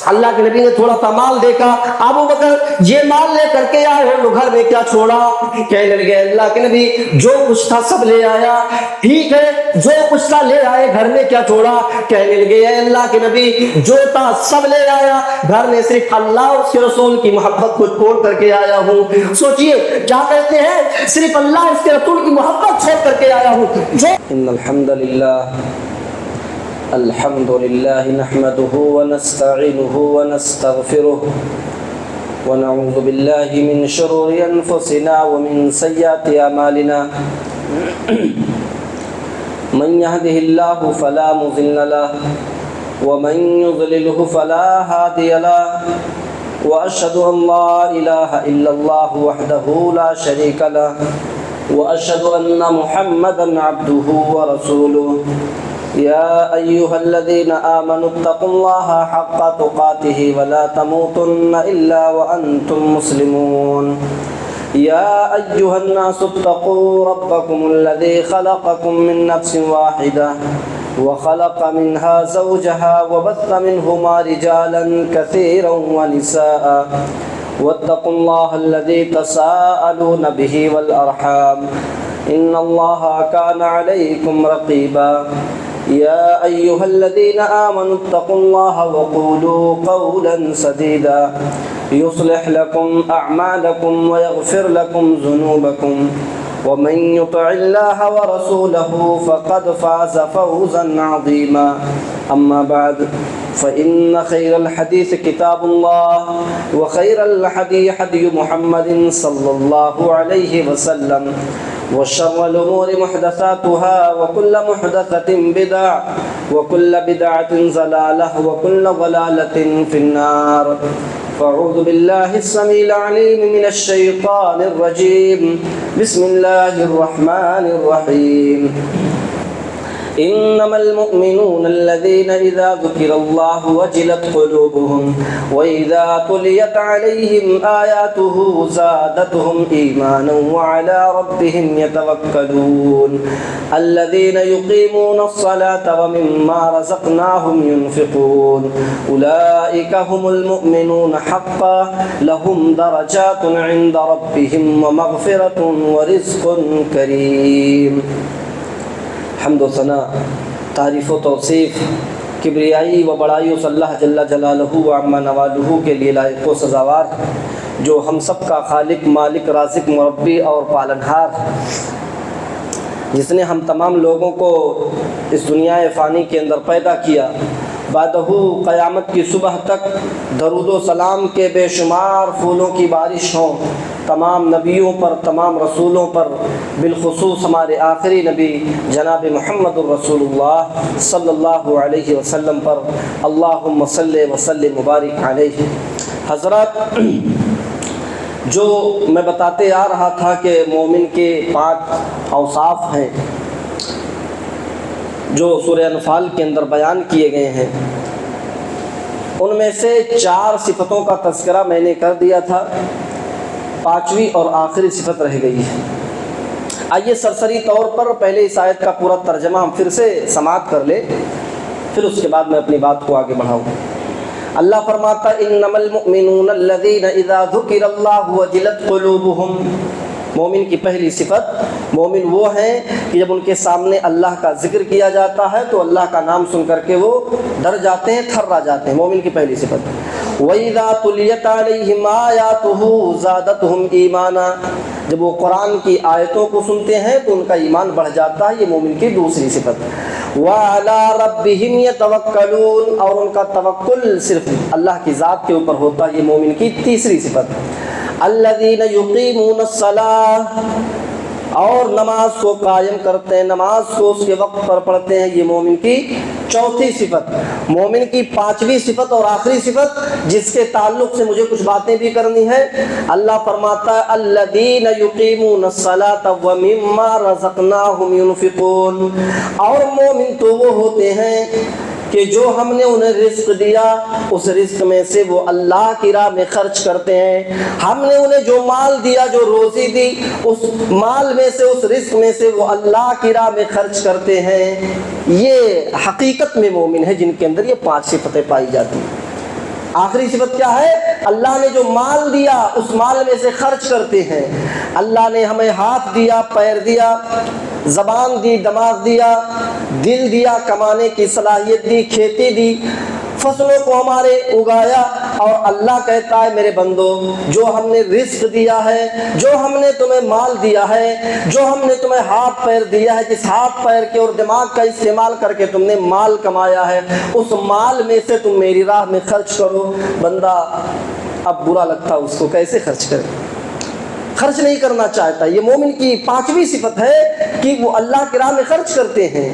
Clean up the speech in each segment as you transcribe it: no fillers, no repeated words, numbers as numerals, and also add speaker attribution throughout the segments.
Speaker 1: اللہ کے نبی نے تھوڑا سا مال دیکھا، ابو بکر یہ مال لے کر کے آئے ہو، گھر میں کیا چھوڑا؟ کہنے لگے اللہ کے نبی جو کچھ تھا سب لے آیا۔ ٹھیک ہے، جو کچھ تھا لے آئے، گھر میں کیا چھوڑا؟ کہنے لگے اے اللہ کے نبی جو تھا سب لے آیا، گھر میں صرف اللہ اور اس کے رسول کی محبت کو چھوڑ کر کے آیا ہوں۔ سوچئے کیا کہتے ہیں، صرف اللہ اور اس کے رسول کی محبت چھوڑ کر کے آیا ہوں۔ ان الحمد للہ الحمد للہ نحمده ونستعینه ونستغفره ونعوذ باللہ من شرور انفسنا ومن سیئات اعمالنا من يهده الله فلا مضل له ومن يضلله فلا هادي له واشهد ان لا اله الا الله وحده لا شريك له واشهد ان محمدا عبده ورسوله يا أيها الذين آمنوا اتقوا الله حق تقاته ولا تموتن إلا وأنتم مسلمون يا أيها الناس اتقوا ربكم الذي خلقكم من نفس واحدة وخلق منها زوجها وبث منهما رجالا كثيرا ونساء واتقوا الله الذي تساءلون به والأرحام إن الله كان عليكم رقيبا يا أيها الذين آمنوا اتقوا الله وقولوا قولا سديدا يصلح لكم أعمالكم ويغفر لكم ذنوبكم ومن يطع الله ورسوله فقد فاز فوزا عظيما أما بعد فإن خير الحديث كتاب الله وخير الحديث حديث محمد صلى الله عليه وسلم وشر الأمور محدثاتها وكل محدثة بدعة وكل بدعة ضلالة وكل ضلالة في النار فأعوذ بالله السميع العليم من الشيطان الرجيم بسم الله الرحمن الرحيم إنما المؤمنون الذين إذا ذكر الله وجلت قلوبهم وإذا تليت عليهم آياته زادتهم إيمانا وعلى ربهم يتوكلون الذين يقيمون الصلاة ومما رزقناهم ينفقون أولئك هم المؤمنون حقا لهم درجات عند ربهم ومغفرة ورزق كريم۔ حمد و ثنا، تعریف و توصیف، کبریائی و بڑائی اس اللہ جل جلالہ و عما نوالہ کے لیے لائق و سزاوار، جو ہم سب کا خالق، مالک، رازق، مربی اور پالنہار، جس نے ہم تمام لوگوں کو اس دنیا فانی کے اندر پیدا کیا، بعدہ قیامت کی صبح تک درود و سلام کے بے شمار پھولوں کی بارش ہوں تمام نبیوں پر، تمام رسولوں پر، بالخصوص ہمارے آخری نبی جناب محمد الرسول اللہ صلی اللہ علیہ وسلم پر، اللہم صلی وسلم مبارک علیہ۔ حضرات، جو میں بتاتے آ رہا تھا کہ مومن کے 5 اوصاف ہیں جو سورہ انفال کے اندر بیان کیے گئے ہیں، ان میں سے 4 صفتوں کا تذکرہ میں نے کر دیا تھا، 5ویں اور آخری صفت رہ گئی ہے۔ آئیے سرسری طور پر پہلے اس آیت کا پورا ترجمہ ہم پھر سے سماعت کر لیں، پھر اس کے بعد میں اپنی بات کو آگے بڑھاؤں۔ اللہ فرماتا انما المؤمنون الذین اذا ذکر اللہ وجلت قلوبہم، مومن کی پہلی صفت، مومن وہ ہیں کہ جب ان کے سامنے اللہ کا ذکر کیا جاتا ہے تو اللہ کا نام سن کر کے وہ ڈر جاتے ہیں، تھرا جاتے ہیں، مومن کی پہلی صفت۔ وَإِذَا تُلِيَتْ عَلَيْهِمْ آيَاتُهُ زَادَتْهُمْ إِيمَانًا، جب وہ قرآن کی آیتوں کو سنتے ہیں تو ان کا ایمان بڑھ جاتا ہے، یہ مومن کی دوسری صفت۔ وَعَلَىٰ رَبِّهِمْ يَتَوَكَّلُونَ، اور ان کا توکل صرف اللہ کی ذات کے اوپر ہوتا ہے، یہ مومن کی تیسری صفت۔ الذین یقیمون الصلاۃ، اور نماز کو قائم کرتے ہیں، نماز کو اس کے وقت پر پڑھتے ہیں، یہ مومن کی چوتھی صفت۔ مومن کی 5ویں صفت اور آخری صفت، جس کے تعلق سے مجھے کچھ باتیں بھی کرنی ہے، اللہ فرماتا ہے الذین یقیمون الصلاۃ ومما رزقناہم ینفقون، اور مومن تو وہ ہوتے ہیں کہ جو ہم نے انہیں رزق دیا اس رزق میں سے وہ اللہ کی راہ میں خرچ کرتے ہیں، ہم نے انہیں جو مال دیا، جو روزی دی، اس مال میں سے، اس رزق میں سے وہ اللہ کی راہ میں خرچ کرتے ہیں۔ یہ حقیقت میں مومن ہے جن کے اندر یہ 5 صفتیں پائی جاتی ہیں۔ آخری صفت کیا ہے؟ اللہ نے جو مال دیا اس مال میں سے خرچ کرتے ہیں۔ اللہ نے ہمیں ہاتھ دیا، پیر دیا، زبان دی، دماغ دیا، دل دیا، کمانے کی صلاحیت دی، کھیتی دی، فصلوں کو ہمارے اگایا، اور اللہ کہتا ہے میرے بندو جو ہم نے رزق دیا ہے، جو ہم نے تمہیں مال دیا ہے، جو ہم نے تمہیں ہاتھ پیر دیا ہے، جس ہاتھ پیر کے اور دماغ کا استعمال کر کے تم نے مال کمایا ہے، اس مال میں سے تم میری راہ میں خرچ کرو۔ بندہ اب برا لگتا اس کو، کیسے خرچ کرے؟ خرچ نہیں کرنا چاہتا۔ یہ مومن کی 5ویں صفت ہے کہ وہ اللہ کی راہ میں خرچ کرتے ہیں۔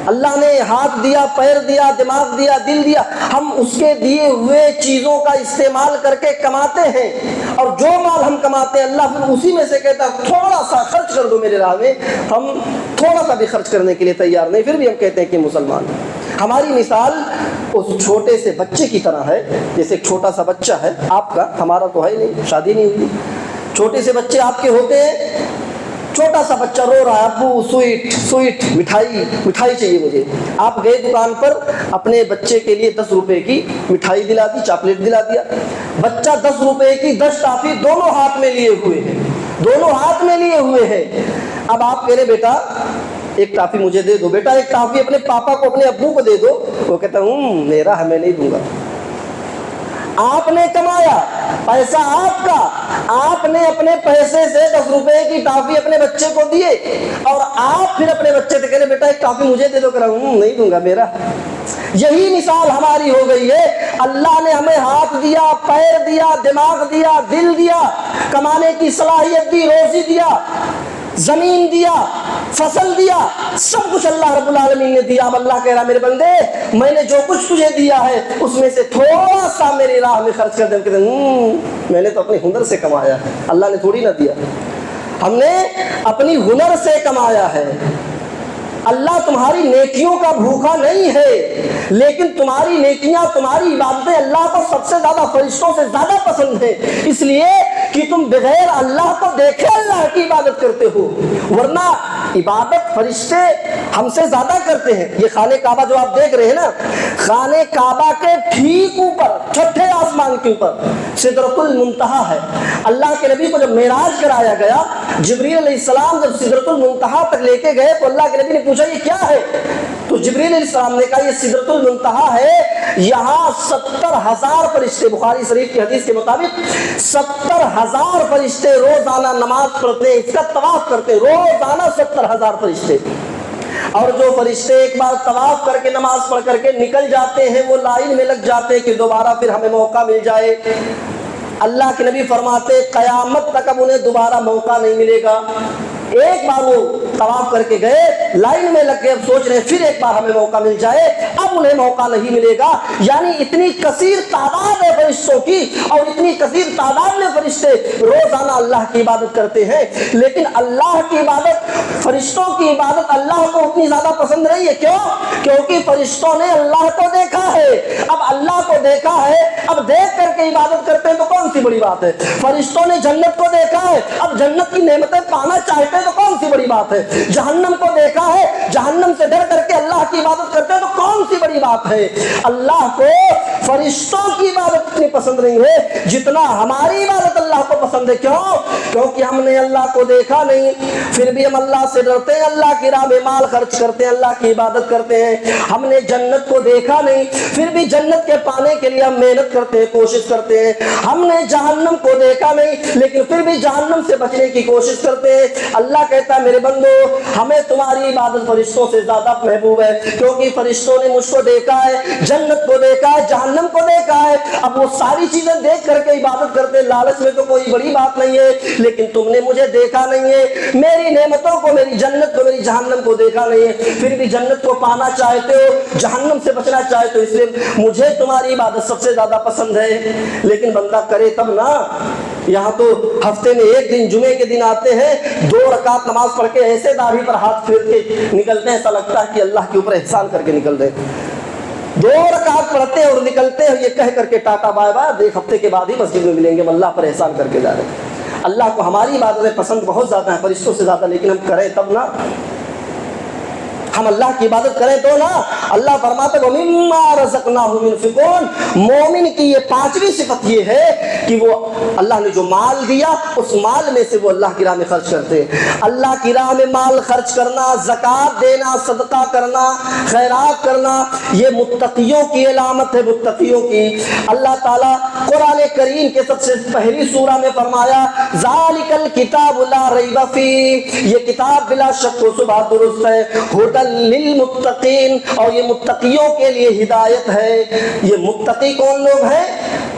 Speaker 1: اللہ نے ہاتھ دیا، پیر دیا، دماغ دیا، دل دیا، ہم اس کے دیے ہوئے چیزوں کا استعمال کر کے کماتے ہیں، اور جو مال ہم کماتے ہیں اللہ پھر اسی میں سے کہتا ہے تھوڑا سا خرچ کر دو میرے راہ میں۔ ہم تھوڑا سا بھی خرچ کرنے کے لیے تیار نہیں، پھر بھی ہم کہتے ہیں کہ مسلمان ہیں۔ ہماری مثال اس چھوٹے سے بچے کی طرح ہے، جیسے ایک چھوٹا سا بچہ ہے آپ کا، ہمارا تو ہے نہیں، شادی نہیں ہوئی۔ چھوٹے سے بچے آپ کے ہوتے ہیں، چھوٹا سا بچہ رو رہا ہے، ابو سویٹ مٹھائی چاہیے مجھے۔ آپ گئے دکان پر، اپنے بچے کے لیے 10 روپے کی مٹھائی دلا دی، چاکلیٹ دلا دیا۔ بچہ 10 روپے کی 10 ٹافی دونوں ہاتھ میں لیے ہوئے ہیں۔ اب آپ کہہ رہے بیٹا ایک ٹافی مجھے دے دو، بیٹا ایک ٹافی اپنے پاپا کو، اپنے ابو کو دے دو۔ وہ کہتا میرا ہے، میں نہیں دوں گا۔ آپ نے کمایا پیسہ، آپ کا، آپ نے اپنے پیسے سے 10 روپے کی ٹافی اپنے بچے کو دیے، اور آپ پھر اپنے بچے سے کہہ رہے بیٹا ایک ٹافی مجھے دے دو، کہہ رہا نہیں دوں گا، میرا۔ یہی مثال ہماری ہو گئی ہے۔ اللہ نے ہمیں ہاتھ دیا، پیر دیا، دماغ دیا، دل دیا، کمانے کی صلاحیت دی، روزی دیا، زمین دیا، فصل دیا، سب کچھ اللہ رب العالمین نے دیا۔ اب اللہ کہہ رہا میرے بندے میں نے جو کچھ تجھے دیا ہے اس میں سے تھوڑا سا میری راہ میں خرچ کر دے۔ کہتے میں نے تو اپنے ہنر سے کمایا ہے، اللہ نے تھوڑی نہ دیا، ہم نے اپنی ہنر سے کمایا ہے۔ اللہ تمہاری نیکیوں کا بھوکا نہیں ہے، لیکن تمہاری نیکیاں، تمہاری عبادتیں اللہ کو سب سے زیادہ، فرشتوں سے زیادہ پسند ہیں، اس لیے کہ تم بغیر اللہ کو دیکھے اللہ کی عبادت کرتے ہو، ورنہ عبادت فرشتے ہم سے زیادہ کرتے ہیں۔ یہ خانہ کعبہ جو آپ دیکھ رہے ہیں نا، خانہ کعبہ کے ٹھیک اوپر، چھٹے آسمان کے اوپر سدرۃ المنتہا ہے۔ اللہ کے نبی کو جب معراج کرایا گیا، جبریل علیہ السلام جب سدرۃ المنتہا تک لے کے گئے تو اللہ کے نبی نے پوچھا یہ کیا ہے؟ تو جبریل علیہ السلام نے کہا یہ سدرۃ المنتہا ہے، یہاں 70,000 فرشتے، بخاری شریف کی حدیث کے مطابق 70,000 فرشتے روزانہ نماز پڑھتے ہیں، اس کا طواف کرتے ہیں، روزانہ 70,000 فرشتے۔ اور جو فرشتے ایک بار طواف کر کے نماز پڑھ کر کے نکل جاتے ہیں، وہ لائن میں لگ جاتے ہیں کہ دوبارہ پھر ہمیں موقع مل جائے۔ اللہ کے نبی فرماتے قیامت تک اب انہیں دوبارہ موقع نہیں ملے گا۔ ایک بار وہ طواف کر کے گئے، لائن میں لگ کے اب سوچ رہے ہیں پھر ایک بار ہمیں موقع مل جائے، اب انہیں موقع نہیں ملے گا۔ یعنی اتنی کثیر تعداد ہے فرشتوں کی، اور اتنی کثیر تعداد میں فرشتے روزانہ اللہ کی عبادت کرتے ہیں، لیکن اللہ کی عبادت، فرشتوں کی عبادت اللہ کو اتنی زیادہ پسند نہیں ہے۔ کیوں؟ کیونکہ فرشتوں نے اللہ کو دیکھا ہے۔ اب اللہ کو دیکھا ہے، اب دیکھ کر کے عبادت کرتے ہیں تو کون سی بڑی بات ہے؟ فرشتوں نے جنت کو دیکھا ہے، اب جنت کی نعمتیں پانا چاہتے ہیں تو کون سی بڑی بات ہے؟ جہنم کو دیکھا ہے، جہنم سے ڈر کر کے اللہ کی عبادت کرتے ہیں تو کون سی بڑی بات ہے؟ اللہ کو فرشتوں کی عبادت اتنی پسند نہیں ہے جتنا ہماری عبادت اللہ کو پسند ہے۔ کیوں؟ کیونکہ ہم نے اللہ کو دیکھا نہیں، پھر بھی ہم اللہ سے ڈرتے ہیں، اللہ کی راہ میں مال خرچ کرتے ہیں، اللہ کی عبادت کرتے ہیں۔ ہم نے جنت کو دیکھا نہیں، پھر بھی جنت کے پانے کے لیے ہم محنت کرتے ہیں، کوشش کرتے ہیں۔ ہم نے جہنم کو دیکھا نہیں، لیکن پھر بھی جہنم سے بچنے کی کوشش کرتے ہیں۔ اللہ کہتا ہے میرے بندو ہمیں تمہاری عبادت فرشتوں سے زیادہ محبوب ہے، کیونکہ فرشتوں نے مجھ کو دیکھا ہے، جنت کو دیکھا ہے، جہنم کو دیکھا ہے۔ اب وہ ساری چیزیں دیکھ کر کے عبادت کرتے ہیں، لالچ میں تو کوئی بڑی بات نہیں ہے، لیکن تم نے مجھے دیکھا نہیں ہے، میری نعمتوں کو، میری جنت کو، میری جہنم کو دیکھا نہیں ہے، پھر بھی جنت کو پانا چاہتے ہو، جہنم سے بچنا چاہتے ہو، اس لیے مجھے تمہاری عبادت سب سے زیادہ پسند ہے۔ لیکن بندہ کرے تب نا۔ یہاں تو ہفتے میں ایک دن جمعے کے دن آتے ہیں، 2 رکعت نماز پڑھ کے ایسے داڑھی پر ہاتھ پھیر کے نکلتے ہیں، ایسا لگتا ہے کہ اللہ کے اوپر احسان کر کے نکل رہے ہیں۔ 2 رکعت پڑھتے ہیں اور نکلتے ہیں یہ کہہ کر کے ٹاٹا بائے بائے، ایک ہفتے کے بعد ہی مسجد میں ملیں گے، ہم اللہ پر احسان کر کے جا رہے ہیں۔ اللہ کو ہماری عبادتیں پسند بہت زیادہ ہیں، فرشتوں سے زیادہ، لیکن ہم کریں تب نا۔ ہم اللہ کی عبادت کریں تو نا، اللہ فرماتا ہے وَمِمَّا رَزَقْنَاهُمْ يُنْفِقُونَ۔ مومن کی یہ پانچویں صفت یہ ہے کہ وہ اللہ نے جو مال دیا اس مال میں سے وہ اللہ کی راہ میں خرچ کرتے ہیں۔ اللہ کی راہ میں مال خرچ کرنا، زکوٰۃ دینا، صدقہ کرنا، خیرات کرنا، یہ متقیوں کی علامت ہے، متقیوں کی۔ اللہ تعالیٰ قرآن کریم کے سب سے پہلی سورہ میں فرمایا ذَلِكَ الْكِتَابُ لَا رَيْبَ فِيهِ، یہ کتاب بلا شک و شبہ درست ہے، ہدی للمتقین، اور یہ متقیوں کے لیے ہدایت ہے۔ یہ متقی کون لوگ ہیں؟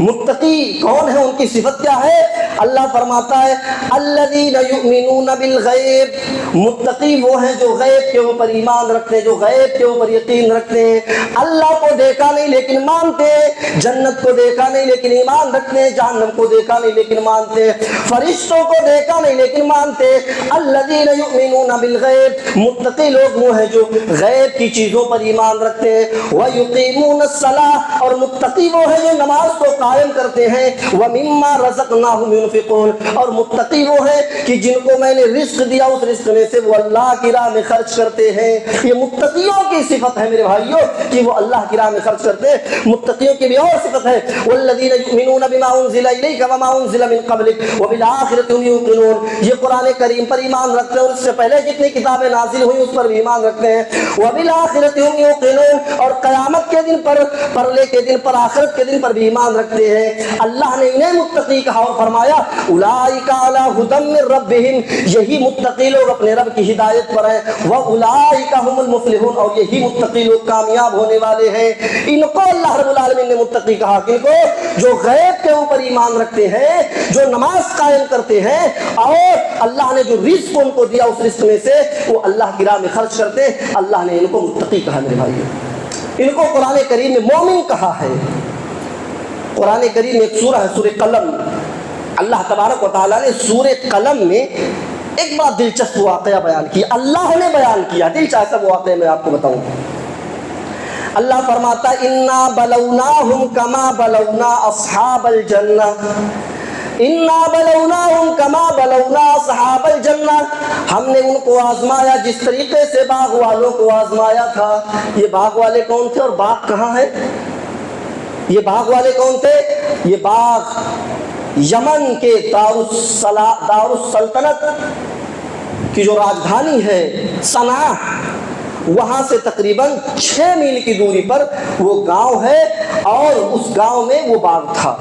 Speaker 1: متقی کون ہے؟ ان کی صفت کیا ہے؟ اللہ فرماتا ہے الذین یؤمنون بالغیب، متقی وہ ہیں جو غیب کے اوپر ایمان رکھتے ہیں، جو غیب کے اوپر یقین رکھتے ہیں۔ اللہ کو دیکھا نہیں لیکن مانتے ہیں، جنت کو دیکھا نہیں لیکن ایمان رکھتے ہیں، جہنم کو دیکھا نہیں لیکن مانتے ہیں، فرشتوں کو دیکھا نہیں لیکن مانتے ہیں۔ الذین یؤمنون بالغیب، متقی لوگ وہ ہیں جو غیب کی چیزوں پر ایمان رکھتے ہیں۔ وَيُقِيمُونَ الصَّلَاةَ، اور متقی وہ ہیں جو نماز کو قائم کرتے ہیں۔ وَمِمَّا رَزَقْنَاهُمْ يُنْفِقُونَ، اور متقی وہ ہیں کہ جن کو میں نے رزق دیا اس رزق میں سے وہ اللہ کی راہ میں خرچ کرتے ہیں۔ یہ متقیوں کی صفت ہے میرے بھائیوں کہ وہ اللہ کی راہ میں خرچ کرتے ہیں۔ متقیوں کی بھی اور صفت ہے وَالَّذِينَ يُؤْمِنُونَ بِمَا أُنزِلَ إِلَيْكَ وَمَا أُنزِلَ مِن قَبْلِكَ وَبِالْآخِرَةِ هُمْ يُوقِنُونَ، یہ قرآن کریم پر ایمان رکھتے ہیں اور اس سے پہلے جتنی کتابیں نازل ہوئی اس پر بھی ایمان رکھتے ہیں۔ وَبِالْآخِرَةِ هُمْ يُوقِنُونَ، اور قیامت کے دن پر، پرلے کے دن پر، آخرت کے دن پر بھی ایمان رکھتے ہیں۔ اللہ نے انہیں متقی کہا اور فرمایا اولئک علی ھدی من ربہم، یہی متقی لوگ اپنے رب کی ہدایت پر ہیں۔ واولئک هم المفلحون، اور یہی متقی لوگ کامیاب ہونے والے ہیں۔ ان کو اللہ رب العالمین نے متقی کہا، کن کو؟ جو غیب کے اوپر ایمان رکھتے ہیں، جو نماز قائم کرتے ہیں، اور اللہ نے جو رزق ان کو دیا اس رزق میں سے وہ اللہ کی راہ میں خرچ کرتے ہیں۔ اللہ نے ان کو متقی کہا میرے بھائیو، ان کو قرآن کریم میں مومن کہا ہے۔ قرآن کریم میں ایک سورہ ہے سورہ قلم، اللہ تبارک و تعالیٰ نے سورہ قلم میں ایک بڑا دلچسپ واقعہ بیان کیا، اللہ نے بیان کیا۔ دلچسپ واقعہ میں آپ کو بتاؤں، اللہ فرماتا ہے انا بلوناہم کما بلونا اصحاب الجنہ، انا بلوناہم کما بلونا اصحاب الجنہ، ہم نے ان کو آزمایا جس طریقے سے باغ والوں کو آزمایا تھا۔ یہ باغ والے کون تھے اور باغ کہاں ہے؟ یہ باغ والے کون تھے؟ یہ باغ یمن کے دارالسلطنت کی جو راجدھانی ہے صنعاء، وہاں سے تقریباً 6 میل کی دوری پر وہ گاؤں ہے، اور اس گاؤں میں وہ باغ تھا۔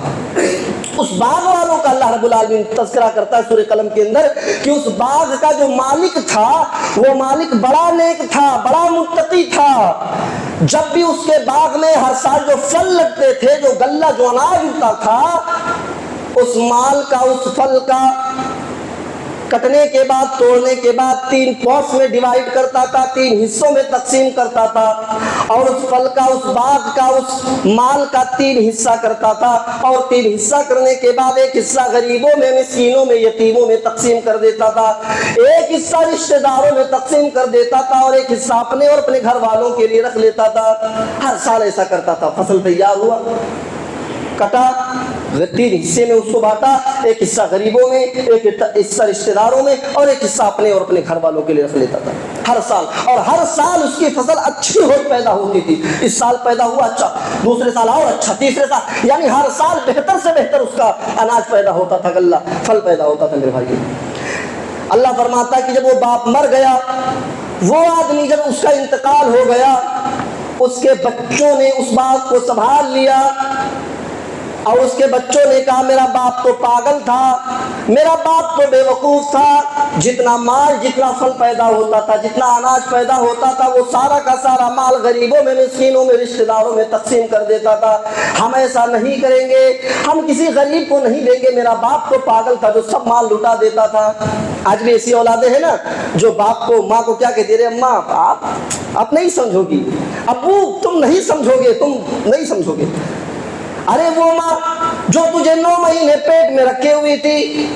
Speaker 1: اس باغ والوں کا اللہ رب العالمین تذکرہ کرتا ہے سورہ قلم کے اندر کہ اس باغ کا جو مالک تھا وہ مالک بڑا نیک تھا، بڑا متقی تھا۔ جب بھی اس کے باغ میں ہر سال جو پھل لگتے تھے، جو غلہ، جو اناج اگتا تھا، اس مال کا، اس پھل کا کٹنے کے بعد، توڑنے کے بعد 3 پارٹس میں ڈیوائیڈ کرتا تھا، 3 حصوں میں تقسیم کرتا تھا، اور اس پھل کا، اس باغ کا، اس مال کا 3 حصہ کرتا تھا، اور 3 حصہ کرنے کے بعد ایک حصہ غریبوں میں، مسکینوں میں، یتیموں میں تقسیم کر دیتا تھا، ایک حصہ رشتہ داروں میں تقسیم کر دیتا تھا، اور ایک حصہ اپنے اور اپنے گھر والوں کے لیے رکھ لیتا تھا۔ ہر سال ایسا کرتا تھا۔ فصل تیار ہوا، کٹا، 3 حصے میں اس کو بانٹا، ایک حصہ غریبوں میں، ایک حصہ رشتہ داروں میں، اور ایک حصہ اپنے اور اپنے گھر والوں کے لیے رکھ لیتا تھا ہر سال۔ اور ہر سال اس کی فصل اچھی ہو پیدا ہوتی تھی۔ اس سال پیدا ہوا اچھا، دوسرے سال اور اچھا، تیسرے سال، یعنی ہر سال بہتر سے بہتر اس کا اناج پیدا ہوتا تھا، غلہ، پھل پیدا ہوتا تھا میرے بھائی۔ اللہ فرماتا ہے کہ جب وہ باپ مر گیا، وہ آدمی جب اس کا انتقال ہو گیا، اس کے بچوں نے اس باغ کو سنبھال لیا، اور اس کے بچوں نے کہا میرا باپ تو پاگل تھا، میرا باپ تو بے وقوف تھا، جتنا مال، جتنا پھل پیدا ہوتا تھا، جتنا اناج پیدا ہوتا تھا، وہ سارا کا سارا مال غریبوں میں، مسکینوں میں، رشتہ داروں میں تقسیم کر دیتا تھا۔ ہم ایسا نہیں کریں گے، ہم کسی غریب کو نہیں دیں گے۔ میرا باپ تو پاگل تھا جو سب مال لٹا دیتا تھا۔ آج بھی ایسی اولادیں ہیں نا جو باپ کو، ماں کو کیا کہتی، رہے اماں آپ نہیں سمجھو گی، ابو تم نہیں سمجھو گے، تم نہیں سمجھو گے۔ ارے وہ ماں جو تجھے 9 مہینے پیٹ میں رکھے ہوئی تھی،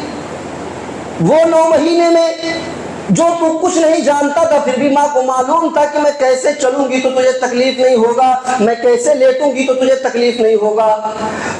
Speaker 1: وہ 9 مہینے میں جو تو کچھ نہیں جانتا تھا، پھر بھی ماں کو معلوم تھا کہ میں کیسے چلوں گی تو تجھے تکلیف نہیں ہوگا، میں کیسے لیٹوں گی تو تجھے تکلیف نہیں ہوگا۔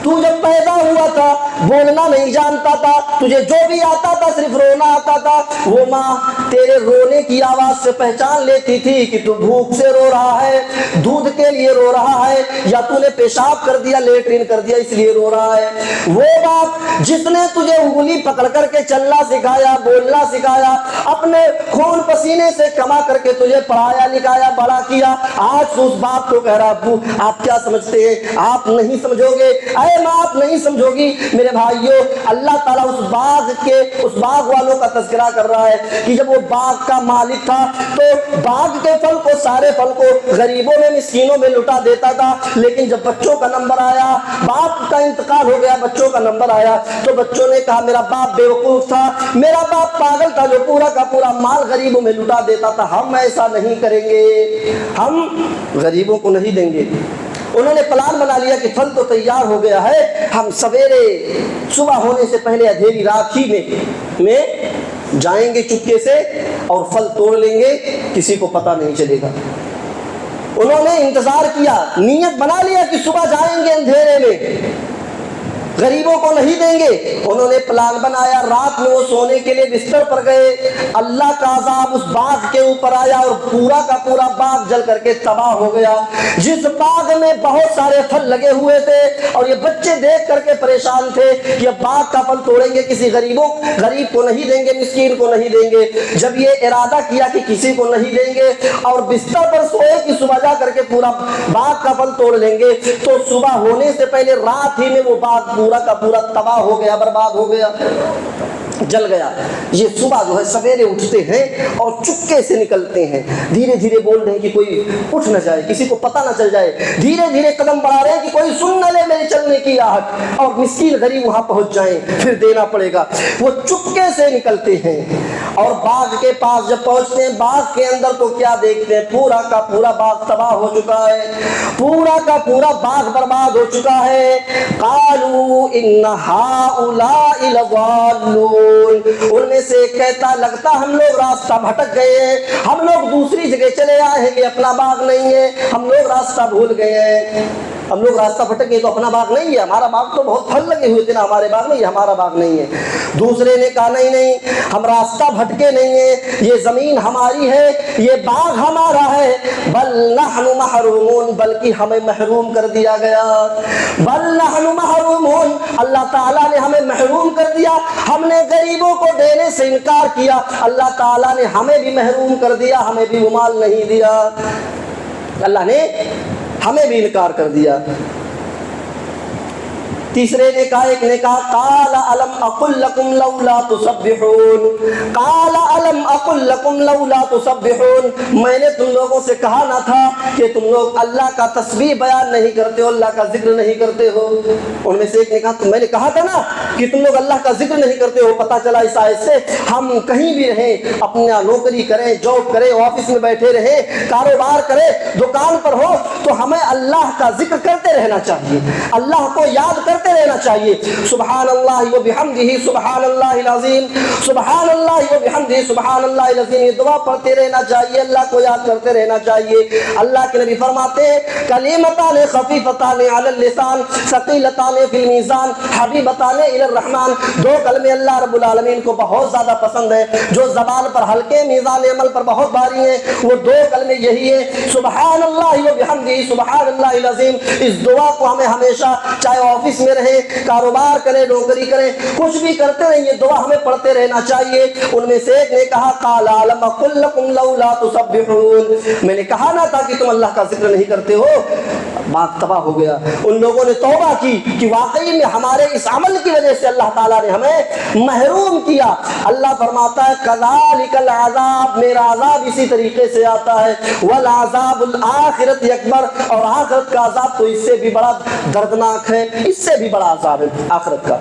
Speaker 1: تو جب پیدا ہوا تھا بولنا نہیں جانتا تھا، تجھے جو بھی آتا تھا صرف رونا آتا تھا، وہ ماں تیرے رونے کی آواز سے پہچان لیتی تھی کہ تو بھوک سے رو رہا ہے، دودھ کے لیے رو رہا ہے، یا تو نے پیشاب کر دیا، لیٹرین کر دیا اس لیے رو رہا ہے۔ وہ باپ جس نے تجھے انگلی پکڑ کر کے چلنا سکھایا، بولنا سکھایا، اپنے خون پسینے سے کما کر کے تجھے پڑھایا لکھایا بڑا کیا، آج اس باپ کو کہہ رہا ابو آپ کیا سمجھتے ہیں؟ آپ نہیں سمجھو گے، اے ماں آپ نہیں سمجھو گی۔ میرے بھائیوں، اللہ تعالیٰ اس باغ والوں کا تذکرہ کر رہا ہے کہ جب وہ باغ کا مالک تھا تو باغ کے پھل کو، سارے پھل کو غریبوں میں، مسکینوں میں لٹا دیتا تھا، لیکن جب بچوں کا نمبر آیا، باپ کا انتقال ہو گیا، بچوں کا نمبر آیا تو بچوں نے کہا میرا باپ بیوقوف تھا، میرا باپ پاگل تھا جو پورا کا پورا مال غریبوں میں لٹا دیتا تھا، ہم ایسا نہیں کریں گے، ہم غریبوں کو نہیں دیں گے۔ انہوں نے پلان بنا لیا کہ پھل تو تیار ہو گیا ہے، ہم سویرے صبح ہونے سے پہلے اندھیری رات ہی میں جائیں گے چپکے سے اور پھل توڑ لیں گے، کسی کو پتہ نہیں چلے گا۔ انہوں نے انتظار کیا، نیت بنا لیا کہ صبح جائیں گے اندھیرے میں، غریبوں کو نہیں دیں گے۔ انہوں نے پلان بنایا، رات میں وہ سونے کے لیے بستر پر گئے، اللہ کا عذاب اس باغ کے اوپر آیا اور پورا کا پورا باغ جل کر کے تباہ ہو گیا۔ جس باغ میں بہت سارے پھل لگے ہوئے تھے اور یہ بچے دیکھ کر کے پریشان تھے کہ اب باغ کا پھل توڑیں گے، کسی غریب کو نہیں دیں گے، مسکین کو نہیں دیں گے۔ جب یہ ارادہ کیا کہ کسی کو نہیں دیں گے اور بستر پر سوئے کہ صبح جا کر کے پورا باغ کا پھل توڑ لیں گے، تو صبح ہونے سے پہلے رات ہی میں وہ باغ پورا کا پورا تباہ ہو گیا، برباد ہو گیا، جل گیا۔ یہ صبح جو ہے سویرے اٹھتے ہیں اور چپکے سے نکلتے ہیں، دھیرے دھیرے بول رہے ہیں کہ کوئی اٹھ نہ جائے، کسی کو پتہ نہ چل جائے، دھیرے دھیرے قدم بڑھا رہے ہیں کہ کوئی سن نہ لے میرے چلنے کی آہٹ، اور مسکین غریب وہاں پہنچ جائیں پھر دینا پڑے گا۔ وہ چپکے سے نکلتے ہیں اور باغ کے پاس جب پہنچتے ہیں، باغ کے اندر تو کیا دیکھتے ہیں، پورا کا پورا باغ تباہ ہو چکا ہے، پورا کا پورا باغ برباد ہو چکا ہے۔ قالوا ان هؤلاء لضالون، ان میں سے کہتا لگتا ہم لوگ راستہ بھٹک گئے ہیں، ہم لوگ دوسری جگہ چلے آئے ہیں، یہ اپنا باغ نہیں ہے، ہم لوگ راستہ بھول گئے ہیں، ہم لوگ راستہ بھٹک گئے تو اپنا باغ نہیں ہے، ہمارا باغ تو بہت پھل لگے ہوئے تھے نا، ہمارے باغ میں، یہ ہمارا باغ نہیں ہے۔ دوسرے نے کہا نہیں، ہم راستہ بھٹکے نہیں ہیں، یہ زمین ہماری ہے، یہ باغ ہمارا ہے، بل نحن محرومون، بلکہ ہمیں محروم کر دیا گیا، بل نحن محرومون، اللہ تعالیٰ نے ہمیں محروم کر دیا، ہم نے غریبوں کو دینے سے انکار کیا، اللہ تعالیٰ نے ہمیں بھی محروم کر دیا، ہمیں بھی وہ مال نہیں دیا، اللہ نے ہمیں بھی انکار کر دیا۔ تیسرے نے کہا، ایک نے کہا قال الم اقل لکم لولا تسبحون، قال الم اقل لکم لولا تسبحون، میں نے تم لوگوں سے کہا نہ تھا کہ تم لوگ اللہ کا تسبیح بیان نہیں کرتے ہو، اللہ کا ذکر نہیں کرتے ہو۔ ان میں سے ایک نے کہا میں نے کہا تھا نا کہ تم لوگ اللہ کا ذکر نہیں کرتے ہو۔ پتہ چلا اس آیت سے ہم کہیں بھی رہیں، اپنا نوکری کریں، جاب کریں، آفس میں بیٹھے رہیں، کاروبار کریں، دکان پر ہو، تو ہمیں اللہ کا ذکر کرتے رہنا چاہیے، اللہ کو یاد کرتے رہنا چاہیے۔ سبحان اللہ و بحمدہ سبحان اللہ العظیم، سبحان اللہ و بحمدہ سبحان اللہ العظیم، یہ دعا پڑھتے رہنا چاہیے، اللہ کو یاد کرتے رہنا چاہیے۔ اللہ کے نبی فرماتے ہیں کلمتان خفیفتان علی اللسان ثقیلتان فی المیزان حبیبتان الی الرحمن، دو کلمے اللہ رب العالمین کو بہت زیادہ پسند ہیں، جو زبان پر ہلکے، میزان عمل پر بہت بھاری ہیں، وہ دو کلمے یہی ہیں، سبحان اللہ و بحمدہ سبحان اللہ العظیم۔ اس دعا کو ہمیں ہمیشہ، چاہے آفس میں رہیں، کاروبار کریں، نوکری کریں، کچھ بھی کرتے رہیں، یہ دعا ہمیں پڑھتے رہنا چاہیے۔ ان میں سے ایک نے کہا قال الم اقل لکم لولا تسبحون، میں نے کہا نہ تھا کہ تم اللہ کا ذکر نہیں کرتے ہو، باغ تباہ ہو گیا۔ ان لوگوں نے توبہ کی کہ واقعی میں ہمارے اس عمل کی وجہ سے اللہ تعالیٰ نے ہمیں محروم کیا۔ اللہ فرماتا ہے کذالک العذاب، میرا عذاب اسی طریقے سے آتا ہے، والعذاب الآخرۃ اکبر، اور آخرت کا عذاب تو اس سے بھی بڑا دردناک ہے، اس سے بھی بڑا عذاب ہے آخرت کا۔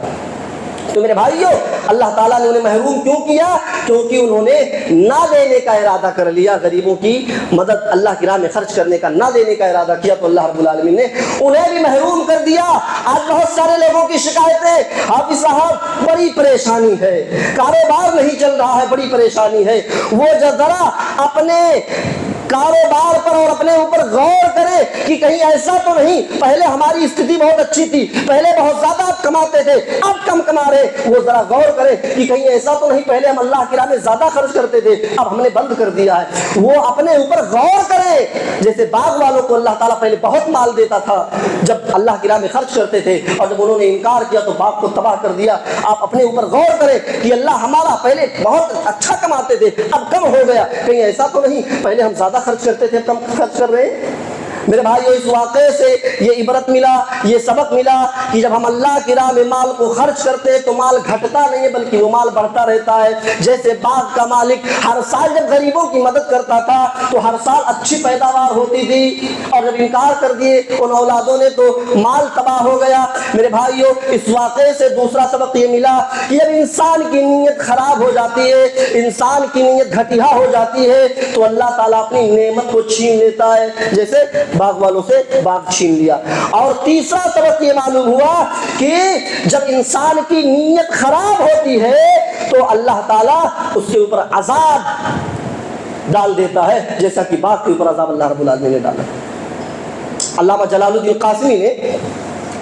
Speaker 1: تو میرے بھائیوں، اللہ تعالیٰ نے انہیں محروم کیوں کیا؟ کیونکہ انہوں نے نہ دینے کا ارادہ کر لیا، غریبوں کی مدد اللہ کی راہ میں خرچ کرنے کا نہ دینے کا ارادہ کیا، تو اللہ رب العالمین نے انہیں بھی محروم کر دیا۔ آج بہت سارے لوگوں کی شکایتیں، حافظ صاحب بڑی پریشانی ہے، کاروبار نہیں چل رہا ہے، بڑی پریشانی ہے، وہ ذرا اپنے
Speaker 2: کاروبار پر اور اپنے اوپر غور کریں کہ کہیں ایسا تو نہیں پہلے ہماری استھتی بہت اچھی تھی، پہلے بہت زیادہ آپ کماتے تھے، اب کم کما رہے، وہ ذرا غور کریں کہ کہیں ایسا تو نہیں پہلے ہم اللہ کی راہ میں زیادہ خرچ کرتے تھے اب ہم نے بند کر دیا ہے۔ وہ اپنے اوپر غور کریں۔ جیسے باغ والوں کو اللہ تعالیٰ پہلے بہت مال دیتا تھا جب اللہ کی راہ میں خرچ کرتے تھے، اور جب انہوں نے انکار کیا تو باغ کو تباہ کر دیا۔ آپ اپنے اوپر غور کریں کہ اللہ ہمارا پہلے بہت اچھا کماتے تھے اب کم ہو گیا، کہیں ایسا تو نہیں پہلے ہم زیادہ خرچ کرتے تھے اب کم خرچ کر رہے ہیں۔ میرے بھائیو، اس واقعے سے یہ عبرت ملا، یہ سبق ملا کہ جب ہم اللہ کی راہ میں مال کو خرچ کرتے ہیں تو مال گھٹتا نہیں ہے بلکہ وہ مال بڑھتا رہتا ہے۔ جیسے باغ کا مالک ہر سال جب غریبوں کی مدد کرتا تھا تو ہر سال اچھی پیداوار ہوتی تھی، اور جب انکار کر دیے ان اولادوں نے تو مال تباہ ہو گیا۔ میرے بھائیو، اس واقعے سے دوسرا سبق یہ ملا کہ جب انسان کی نیت خراب ہو جاتی ہے، انسان کی نیت گھٹیا ہو جاتی ہے تو اللہ تعالیٰ اپنی نعمت کو چھین لیتا ہے، جیسے باغ والوں سے باغ چھین لیا۔ اور تیسرا سبق یہ معلوم ہوا کہ جب انسان کی نیت خراب ہوتی ہے تو اللہ تعالیٰ اس کے اوپر عذاب ڈال دیتا ہے، جیسا کہ باغ کے اوپر عذاب اللہ رب العالمین نے ڈالا۔ علامہ جلال الدین قاسمی نے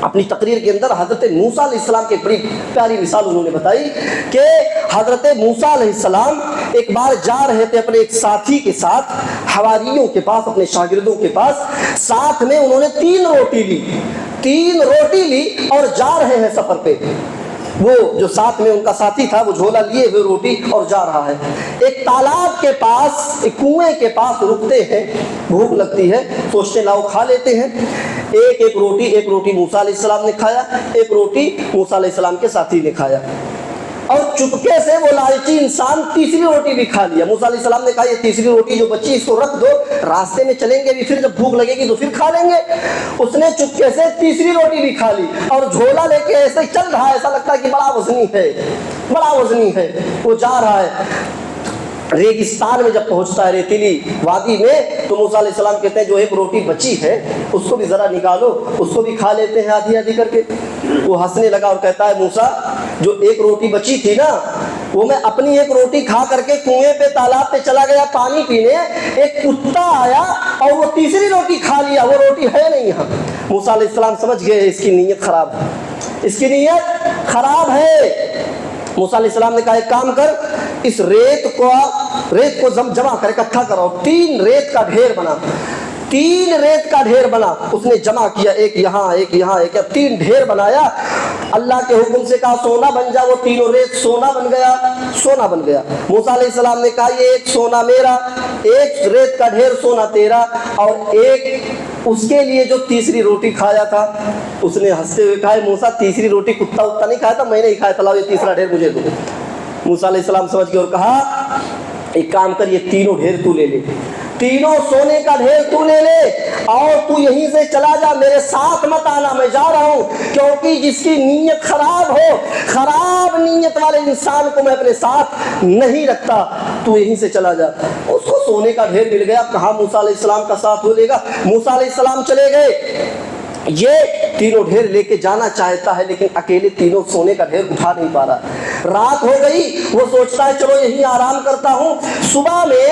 Speaker 2: اپنی تقریر کے اندر حضرت موسیٰ علیہ السلام کی بڑی پیاری مثال انہوں نے بتائی کہ حضرت موسیٰ علیہ السلام ایک بار جا رہے تھے اپنے ایک ساتھی کے ساتھ حواریوں کے پاس، اپنے شاگردوں کے پاس، ساتھ میں انہوں نے 3 روٹی لی اور جا رہے ہیں سفر پہ۔ وہ جو ساتھ میں ان کا ساتھی تھا وہ جھولا لیے ہوئے روٹی اور جا رہا ہے۔ ایک تالاب کے پاس، ایک کنویں کے پاس رکتے ہیں، بھوک لگتی ہے، سوچتے لاؤ کھا لیتے ہیں۔ ایک روٹی موسیٰ علیہ السلام نے کھایا، ایک روٹی موسیٰ علیہ السلام کے ساتھی نے کھایا، اور چپکے سے وہ لالچی انسان تیسری روٹی بھی کھا لیا۔ موسیٰ علیہ السلام نے کہا یہ تیسری روٹی جو بچی اس کو رکھ دو، راستے میں چلیں گے بھی، پھر جب بھوک لگے گی تو پھر کھا لیں گے۔ اس نے چپکے سے تیسری روٹی بھی کھا لی اور جھولا لے کے ایسے چل رہا ہے، ایسا لگتا ہے کہ بڑا وزنی ہے، وہ جا رہا ہے۔ ریگستان میں جب پہنچتا ہے، ریتیلی وادی میں، تو موسیٰ علیہ السلام کہتے ہیں جو ایک روٹی بچی ہے اس کو بھی ذرا نکالو، اس کو بھی کھا لیتے ہیں آدھی آدھی کر کے۔ وہ ہنسنے لگا اور کہتا ہے موسیٰ، جو ایک روٹی بچی تھی نا وہ میں اپنی ایک روٹی کھا کر کے کنویں پہ تالاب پہ چلا گیا پانی پینے، ایک کتا آیا اور وہ تیسری روٹی کھا لیا، وہ روٹی ہے نہیں یہاں۔ موسیٰ علیہ السلام سمجھ گئے اس کی نیت خراب ہے، اس کی نیت خراب ہے۔ موسیٰ علیہ السلام نے کہا ایک کام کر، اس ریت کو جمع کر اکٹھا کرو۔ 3 ریت کا ڈھیر بنا، اس نے جمع کیا، ایک یہاں ایک یہاں ایک، 3 ڈھیر بنایا۔ اللہ کے حکم سے کہا سونا بن جا، وہ تینوں ریت سونا بن گیا۔ موسیٰ علیہ السلام نے کہا یہ ایک سونا میرا، ایک ریت کا ڈھیر سونا تیرا، اور ایک اس کے لیے جو تیسری روٹی کھایا تھا۔ اس نے ہنستے ہوئے کہا موسیٰ تیسری روٹی کتا نہیں کھایا تھا، میں نے ہی کھایا تھا، لاؤ یہ تیسرا ڈھیر مجھے دو۔ موسیٰ علیہ السلام سمجھ گئے اور کہا ایک کام کر، یہ تینوں ڈھیر تو لے لے، تینوں سونے کا ڈھیر تو لے لے، اور تو یہیں سے چلا جا، میرے ساتھ مت آنا، میں جا رہا ہوں، کیونکہ جس کی نیت خراب ہو، خراب نیت والے انسان کو میں اپنے ساتھ نہیں رکھتا، تو یہیں سے چلا جا۔ اس کو سونے کا ڈھیر مل گیا، کہاں موسیٰ علیہ السلام کا ساتھ ہو لے گا۔ موسیٰ علیہ السلام چلے گئے، یہ تینوں ڈھیر لے کے جانا چاہتا ہے لیکن اکیلے تینوں سونے کا ڈھیر اٹھا نہیں پا رہا۔ رات ہو گئی، وہ سوچتا ہے چلو یہیں آرام کرتا ہوں، صبح میں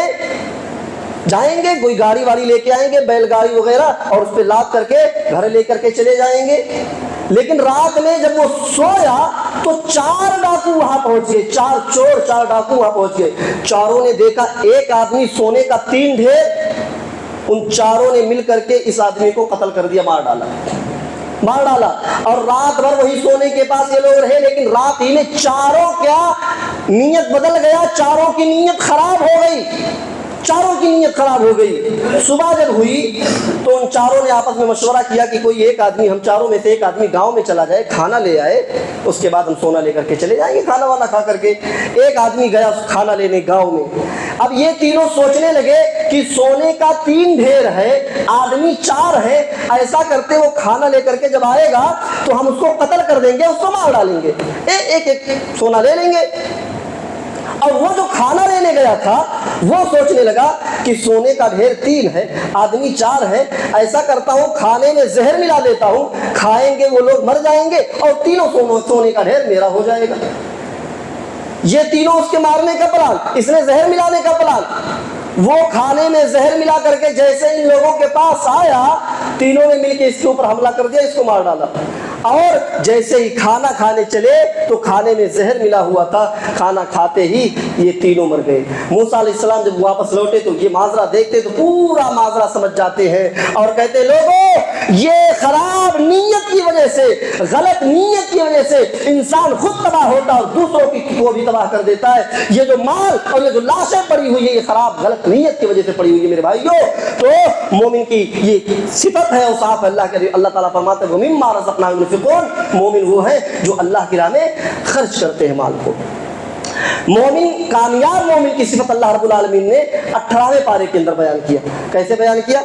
Speaker 2: جائیں گے، کوئی گاڑی واڑی لے کے آئیں گے، بیل گاڑی وغیرہ، اور اس پہ لاد کر کے گھر لے کر کے چلے جائیں گے۔ لیکن رات میں جب وہ سویا تو 4 ڈاکو وہاں پہنچ گئے، 4 چور 4 ڈاکو وہاں پہنچ گئے۔ چاروں نے دیکھا ایک آدمی سونے کا 3 ڈھیر، ان چاروں نے مل کر کے اس آدمی کو قتل کر دیا، مار ڈالا، اور رات بھر وہی سونے کے پاس یہ لوگ رہے، لیکن رات ہی میں چاروں کیا نیت بدل گیا، چاروں کی نیت خراب ہو گئی۔ صبح جب ہوئی تو ان چاروں نے آپس میں مشورہ کیا کہ کوئی ایک آدمی، ہم چاروں میں سے ایک آدمی گاؤں میں چلا جائے، کھانا لے آئے، اس کے بعد ہم سونا لے کر کے چلے جائیں گے، کھانا وانا کھا کر کے۔ ایک آدمی گیا کھانا لینے گاؤں میں۔ اب یہ تینوں سوچنے لگے کہ سونے کا 3 ڈھیر ہے، آدمی 4 ہے، ایسا کرتے وہ کھانا لے کر کے جب آئے گا تو ہم اس کو قتل کر دیں گے، اس کو مار ڈالیں گے، ایک سونا لے لیں گے۔ اور وہ جو کھانا لینے گیا تھا وہ سوچنے لگا کہ سونے کا ڈھیر 3 ہے، آدمی 4 ہے، ایسا کرتا ہوں کھانے میں زہر ملا دیتا ہوں، کھائیں گے وہ لوگ مر جائیں گے اور تینوں سونے کا ڈھیر میرا ہو جائے گا۔ یہ تینوں اس کے مارنے کا پلان، اس نے زہر ملانے کا پلان۔ وہ کھانے میں زہر ملا کر کے جیسے ان لوگوں کے پاس آیا، تینوں نے مل کے اس کے اوپر حملہ کر دیا، اس کو مار ڈالا، اور جیسے ہی کھانا کھانے چلے تو کھانے میں زہر ملا ہوا تھا، کھانا کھاتے ہی یہ تینوں مر گئے۔ موسیٰ علیہ السلام جب واپس لوٹے تو یہ ماجرا دیکھتے تو پورا ماجرا سمجھ جاتے ہیں اور کہتے لوگوں یہ خراب نیت کی وجہ سے، غلط نیت کی وجہ سے انسان خود تباہ ہوتا اور دوسروں کو بھی تباہ کر دیتا ہے۔ یہ جو مال اور یہ جو لاشیں پڑی ہوئی ہے یہ خراب غلط نیت کی وجہ سے پڑی ہوئی ہے میرے بھائیوں۔ تو مومن کی یہ صفت ہے اوصاف اللہ کے، اللہ تعالیٰ فرماتے ہیں وَمِمَّا رَزَقْنَاهُمْ يُنْفِقُونَ، مومن وہ ہے جو اللہ کی راہ میں خرچ کرتے ہیں مال کو۔ مومن، کامیاب مومن کی صفت اللہ رب العالمین نے 18ویں پارے کے اندر بیان کیا۔ کیسے بیان کیا؟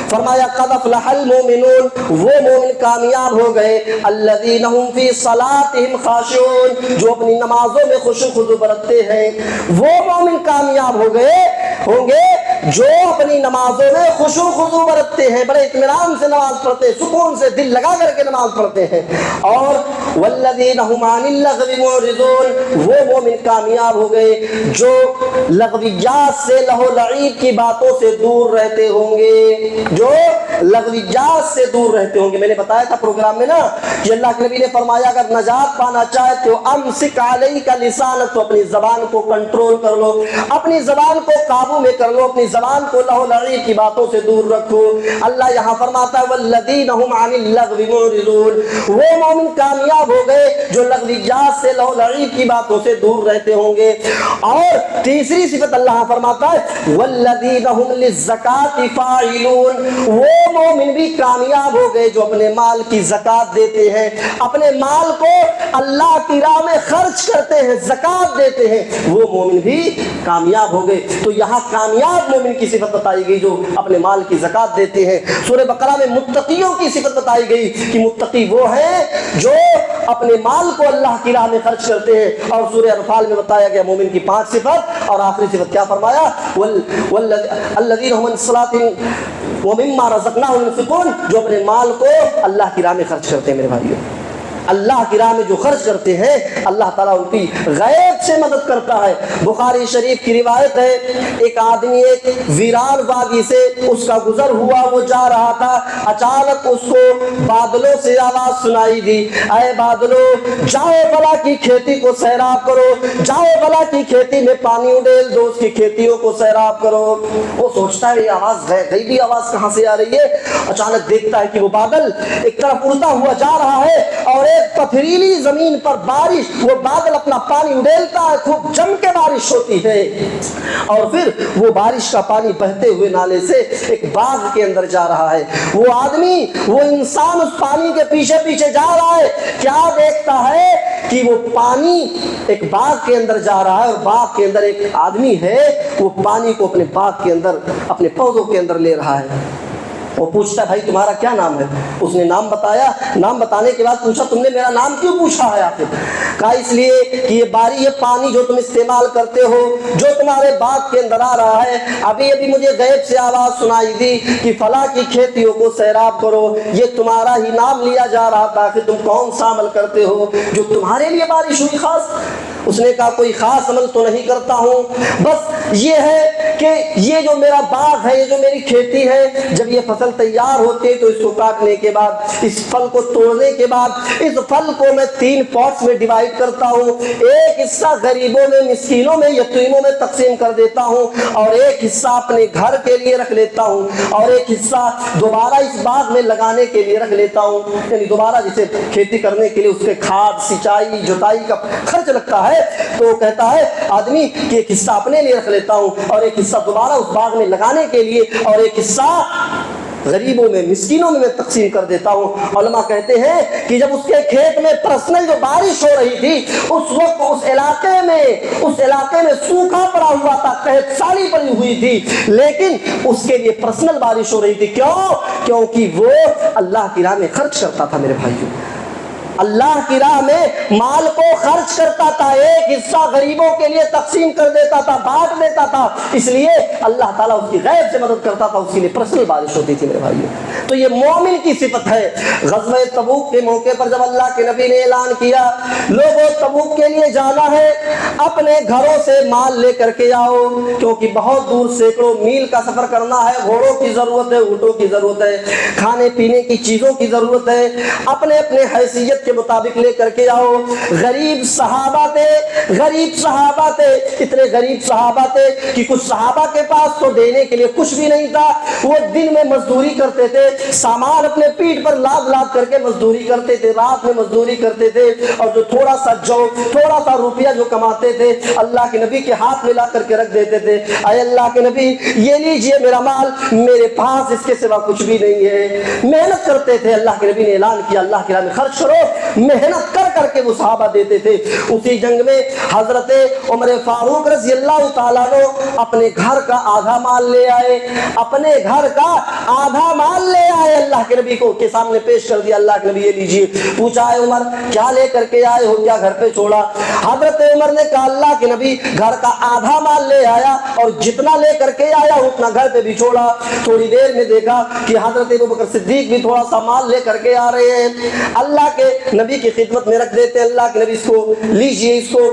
Speaker 2: فرمایا قد افلح المؤمنون، وہ مومن کامیاب ہو گئے، الذین هم فی صلاتهم خاشعون، جو اپنی نمازوں میں خشوع خضوع برتتے ہیں۔ وہ مومن کامیاب ہو گئے ہوں گے جو اپنی نمازوں میں خشوع خضوع برتتے ہیں، بڑے اطمینان سے نماز پڑھتے ہیں، سکون سے دل لگا کر کے نماز پڑھتے ہیں۔ اور والذین هم عن اللغو معرضون، وہ مومن کامیاب ہو گئے جو لغویات سے، لہو لعیب کی باتوں سے دور رہتے ہوں گے، جو لغویات سے دور رہتے ہوں گے۔ میں نے بتایا تھا پروگرام میں نا کہ اللہ کے نبی نے فرمایا اگر نجات پانا چاہتے ہو امسک علیک لسانک، تو اپنی زبان کو کنٹرول کر لو، اپنی زبان کو قابو میں کر لو، اپنی زبان کو لہو لعیب کی باتوں سے دور رکھو۔ اللہ یہاں فرماتا ہے والذین هم عن اللغو معرضون، وہ مومن کامیاب ہو گئے جو لغویات سے، لہو لعیب کی باتوں سے دور رہتے ہوں گے۔ اور تیسری صفت اللہ فرماتا ہے والذین هم للزکاۃ فاعلون، وہ مومن بھی کامیاب ہو گئے جو اپنے مال کی زکات دیتے ہیں، اپنے مال کو اللہ کی راہ میں خرچ کرتے ہیں، زکات دیتے ہیں، وہ مومن بھی کامیاب ہو گئے۔ تو یہاں کامیاب مومن کی صفت بتائی گئی جو اپنے مال کی زکات دیتے ہیں۔ سورہ بقرہ میں متقیوں کی صفت بتائی گئی کہ متقی وہ ہیں جو اپنے مال کو اللہ کی راہ میں خرچ کرتے ہیں۔ اور سورہ انفال میں بتایا گیا مومن کی 5 صفت، اور آخری صفت کیا فرمایا؟ الذین هم عن صلاتهم ومما رزقناهم ينفقون، جو اپنے مال کو اللہ کی راہ میں خرچ کرتے ہیں۔ میرے بھائیوں، اللہ کی راہ میں جو خرچ کرتے ہیں اللہ تعالیٰ ان کی غیب سے مدد کرتا ہے۔ بخاری شریف کی روایت ہے ایک آدمی ایک ویران وادی سے اس کا گزر ہوا، وہ جا رہا تھا، اچانک اس کو بادلوں سے آواز سنائی دی، اے بادلوں جاؤ بلا کی کھیتی کو سیراب کرو، جاؤ بلا کی کھیتی میں پانی اڈیل دو، اس کی کھیتیوں کو سیراب کرو۔ وہ سوچتا ہے یہ آواز غیبی آواز کہاں سے آ رہی ہے؟ اچانک دیکھتا ہے کہ وہ بادل ایک طرف اڑتا ہوا جا رہا ہے اور ایک پتھریلی زمین پر بارش، وہ بادل اپنا پانی اڈیلتا ہے، خوب جم کے بارش ہوتی ہے، اور پھر وہ بارش کا پانی بہتے ہوئے نالے سے ایک باغ کے اندر جا رہا ہے۔ وہ آدمی، وہ انسان اس پانی کے پیچھے پیچھے جا رہا ہے، کیا دیکھتا ہے کہ وہ پانی ایک باغ کے اندر جا رہا ہے اور باغ کے اندر ایک آدمی ہے، وہ پانی کو اپنے باغ کے اندر، اپنے پودوں کے اندر لے رہا ہے۔ وہ پوچھتا ہے بھائی تمہارا کیا نام ہے؟ اس نے نام بتایا، نام بتانے کے بعد پوچھا تم نے میرا نام کیوں پوچھا ہے آخر؟ کہا اس لیے کہ یہ پانی جو تم استعمال کرتے ہو، جو تمہارے باغ کے اندر آ رہا ہے، ابھی ابھی مجھے غیب سے آواز سنائی دی کہ فلاں کی کھیتیوں کو سیراب کرو، یہ تمہارا ہی نام لیا جا رہا تھا کہ تم کون سا عمل کرتے ہو جو تمہارے لیے بارش ہوئی خاص؟ اس نے کہا کوئی خاص عمل تو نہیں کرتا ہوں، بس یہ ہے کہ یہ جو میرا باغ ہے، یہ جو میری کھیتی ہے، جب یہ فصل تیار ہوتی ہے تو اس کو کاٹنے کے بعد، اس پھل کو توڑنے کے بعد، اس پھل کو میں 3 پارٹس میں ڈیوائیڈ کرتا ہوں، ایک حصہ غریبوں میں، مسکینوں میں، یتیموں میں تقسیم کر دیتا ہوں، اور ایک حصہ اپنے گھر کے لیے رکھ لیتا ہوں، اور ایک حصہ دوبارہ اس باغ میں لگانے کے لیے رکھ لیتا ہوں، یعنی دوبارہ جسے کھیتی کرنے کے لیے اس کے کھاد، سینچائی، جوتائی کا خرچ لگتا ہے، تو کہتا ہے آدمی کہ ایک حصہ اپنے لیے رکھ لیتا ہوں اور ایک حصہ دوبارہ اس باغ میں لگانے کے لیے، اور ایک حصہ غریبوں میں، مسکینوں میں تقسیم کر دیتا ہوں۔ علماء کہتے ہیں کہ جب اس کے کھیت میں پرسنل جو بارش ہو رہی تھی، اس وقت اس علاقے میں سوکھا پڑا ہوا تھا، قحط سالی پڑی ہوئی تھی، لیکن اس کے لیے پرسنل بارش ہو رہی تھی۔ کیونکہ وہ اللہ کی راہ میں خرچ کرتا تھا میرے بھائیوں، اللہ کی راہ میں مال کو خرچ کرتا تھا، ایک حصہ غریبوں کے لیے تقسیم کر دیتا تھا، بانٹ دیتا تھا، اس لیے اللہ تعالیٰ اس کی غیب سے مدد کرتا تھا، اس کے لیے پرسنل بارش ہوتی تھی میرے بھائیوں۔ تو یہ مومن کی صفت ہے۔ غزوہ تبوک کے موقع پر جب اللہ کے نبی نے اعلان کیا لوگوں تبوک کے لیے جانا ہے، اپنے گھروں سے مال لے کر کے آؤ، کیونکہ بہت دور سینکڑوں میل کا سفر کرنا ہے، گھوڑوں کی ضرورت ہے، اونٹوں کی ضرورت ہے، کھانے پینے کی چیزوں کی ضرورت ہے، اپنے اپنے حیثیت کے مطابق لے کر کے آؤ۔ غریب صحابہ تھے، اتنے غریب صحابہ تھے کہ کچھ صحابہ کے پاس تو دینے کے لیے کچھ بھی نہیں تھا، وہ دن میں مزدوری کرتے تھے، سامان اپنے پیٹھ پر لاد لاد کر کے مزدوری کرتے تھے، رات میں مزدوری کرتے تھے، اور جو تھوڑا سا روپیہ جو کماتے تھے اللہ کے نبی کے ہاتھ میں لا کر کے رکھ دیتے تھے، اے اللہ کے نبی یہ لیجئے میرا مال، میرے پاس اس کے سوا کچھ بھی نہیں ہے۔ محنت کرتے تھے، اللہ کے نبی نے اعلان کیا اللہ کی راہ میں خرچ کرو، محنت کر کر کے وہ صحابہ دیتے تھے۔ اسی جنگ میں حضرت عمر فاروق رضی اللہ تعالیٰ عنہ اپنے گھر کا آدھا مال لے آئے، اللہ کے نبی کو کے سامنے پیش کر دیا، اللہ کے نبی یہ لیجئے۔ پوچھا ہے عمر کیا لے کر کے آئے ہو، کیا گھر پہ چھوڑا؟ حضرت عمر نے کہا اللہ کے نبی گھر کا آدھا مال لے آیا اور جتنا لے کر کے آیا اتنا گھر پہ بھی چھوڑا۔ تھوڑی دیر میں دیکھا کہ حضرت ابوبکر صدیق بھی تھوڑا سا مال لے کر کے آ رہے ہیں، اللہ کے نبی کی خدمت میں رکھ دیتے ہیں، اللہ کے نبی اس کو لیجئے، اس کو۔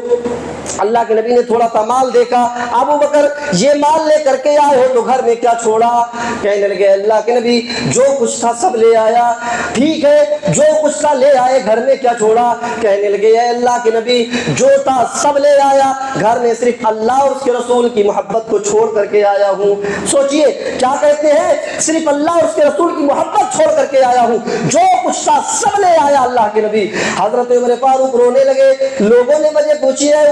Speaker 2: اللہ کے نبی نے تھوڑا سا مال دیکھا، ابو بکر یہ مال لے کر کے آئے ہو تو گھر میں کیا چھوڑا؟ کہنے لگے اللہ کے نبی جو کچھ تھا سب لے آیا۔ ٹھیک ہے جو کچھ تھا لے آئے، گھر میں کیا چھوڑا؟ کہنے لگے اے اللہ کے نبی جو تھا سب لے آیا، گھر میں صرف اللہ اور اس کے رسول کی محبت کو چھوڑ کر کے آیا ہوں۔ سوچئے کیا کہتے ہیں، صرف اللہ اور اس کے رسول کی محبت چھوڑ کر کے آیا ہوں، جو کچھ تھا سب لے آیا اللہ کے نبی۔ حضرت عمر فاروق رونے لگے، لوگوں نے وجہ پوچھی اے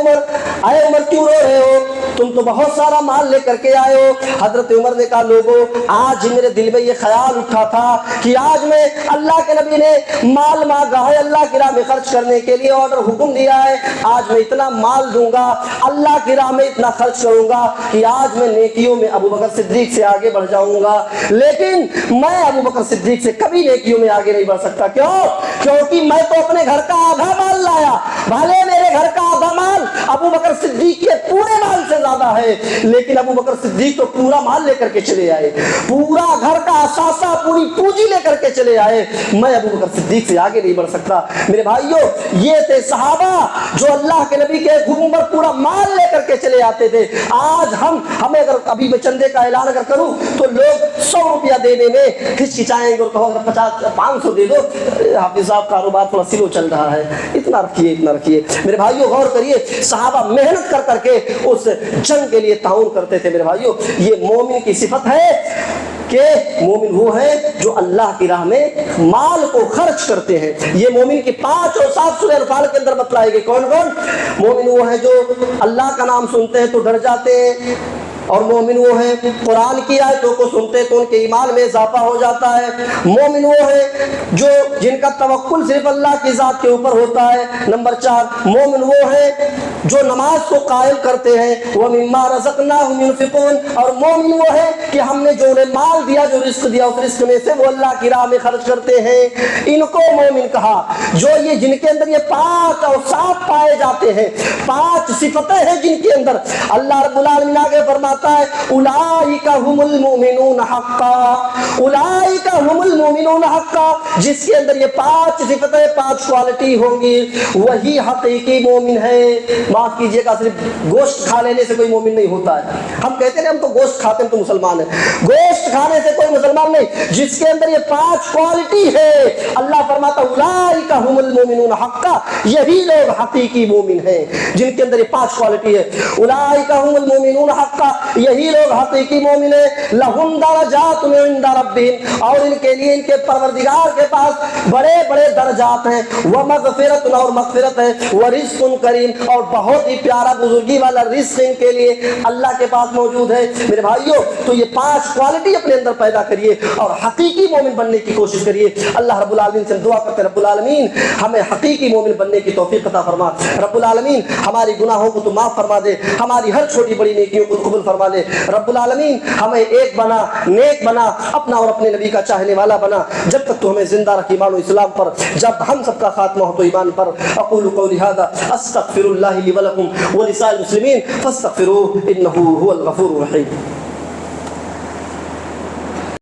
Speaker 2: عمر کیوں رو رہے ہو، تم تو بہت سارا مال لے کر کے آئے ہو۔ حضرت عمر نے کہا لوگوں آج میرے دل میں یہ خیال اٹھا تھا کہ آج میں اللہ کے نبی نے مال مانگا ہے، اللہ کی راہ میں خرچ کرنے کے لیے آرڈر حکم دیا ہے، آج میں اتنا مال دوں گا، اللہ کی راہ میں اتنا خرچ کروں گا کہ آج میں نیکیوں میں ابو بکر صدیق سے آگے بڑھ جاؤں گا، لیکن میں ابو بکر صدیق سے کبھی نیکیوں میں آگے نہیں بڑھ سکتا۔ کیونکہ میں تو اپنے گھر کا آدھا مال لایا، بھلے میرے گھر کا آدھا مال ابو بکر صدیق کے پورے مال سے زیادہ ہے، لیکن ابو بکر صدیق تو پورا مال لے کر کے چلے آئے، پورا گھر کا اثاثہ پوری پونجی لے کر کے چلے آئے، میں ابو بکر صدیق سے آگے نہیں بڑھ سکتا۔ میرے بھائیوں یہ تھے صحابہ جو اللہ کے نبی کے حکم پر پورا مال لے کر کے چلے آتے تھے۔ آج ہمیں اگر ابھی میں چندے کا اعلان اگر کروں تو لوگ 100 روپیہ دینے میں ہچکچائیں گے اور کہو 500 دے دو، حافظ صاحب کاروبار تھوڑا سلو چل رہا ہے، اتنا رکھیے۔ میرے بھائیوں غور کریے، صحابہ محنت کر کر کے اس جنگ کے لیے تعاون کرتے تھے۔ میرے بھائیوں یہ مومن کی صفت ہے کہ مومن وہ ہے جو اللہ کی راہ میں مال کو خرچ کرتے ہیں۔ یہ مومن کی 5 اور 7 سورہ انفال کے اندر بتلائے گئے کون مومن وہ ہے جو اللہ کا نام سنتے ہیں تو ڈر جاتے ہیں، اور مومن وہ ہے قرآن کی آیتوں کو سنتے تو ان کے ایمان میں اضافہ ہو جاتا ہے۔ مومن وہ ہے جو جن کا توکل صرف اللہ کی ذات کے اوپر ہوتا ہے۔ نمبر 4 مومن وہ ہے جو نماز کو قائم کرتے ہیں، وَمِمَّا رَزَقْنَاهُمْ يُنْفِقُونَ، اور مومن وہ ہے کہ ہم نے جو انہیں مال دیا، جو رزق دیا، اس رزق میں سے وہ اللہ کی راہ میں خرچ کرتے ہیں۔ ان کو مومن کہا جو یہ جن کے اندر یہ 5 اور 7 پائے جاتے ہیں، 5 صفتیں ہیں جن کے اندر اللہ رب العالمین آگے فرماتا ہے اولئک هم المؤمنون حقا، اولئک هم المؤمنون حقا، جس کے اندر یہ 5 صفتیں 5 کوالٹی ہوں گی وہی حقیقی مومن ہے۔ معاف کیجئے گا صرف گوشت کھا لینے سے کوئی مومن نہیں ہوتا ہے، ہم کہتے ہیں ہم تو گوشت کھاتے ہیں تو مسلمان ہیں، گوشت کھانے سے کوئی مسلمان نہیں، جس کے اندر یہ 5 کوالٹی ہے اللہ فرماتا اولئک هم المؤمنون حقا، یہی لوگ حقیقی مومن ہیں جن کے اندر یہ 5 کوالٹی ہے۔ اولئک هم المؤمنون حقا، یہی لوگ حقیقی مومن ہیں۔ لہم درجات عند ربہم، اور ان کے لیے ان کے پروردگار کے پاس بڑے بڑے درجات ہیں، ومغفرت، اور مغفرت ہے، ورزق کریم، اور بہت ہی پیارا بزرگی والا رزق ان کے لیے اللہ کے پاس موجود ہے۔ میرے بھائیوں تو یہ 5 کوالٹی اپنے اندر پیدا کریے اور حقیقی مومن بننے کی کوشش کریے۔ اللہ رب العالمین سے دعا کرتے رب العالمین ہمیں حقیقی مومن بننے کی توفیق عطا فرما، رب العالمین ہماری گناہوں کو تو معاف فرما دے، ہماری ہر چھوٹی بڑی نیکیوں کو قبول فرما دے، رب العالمین ہمیں ایک بنا، نیک بنا، اپنا اور اپنے نبی کا چاہنے والا بنا، جب تک تو ہمیں زندہ رکھ ایمان و اسلام پر، جب ہم سب کا خاتمہ ہو تو ایمان پر۔ اقول قولی ھذا استغفر اللہ لی ولکم ولسائر المسلمین فاستغفروہ انہ هو الغفور الرحیم۔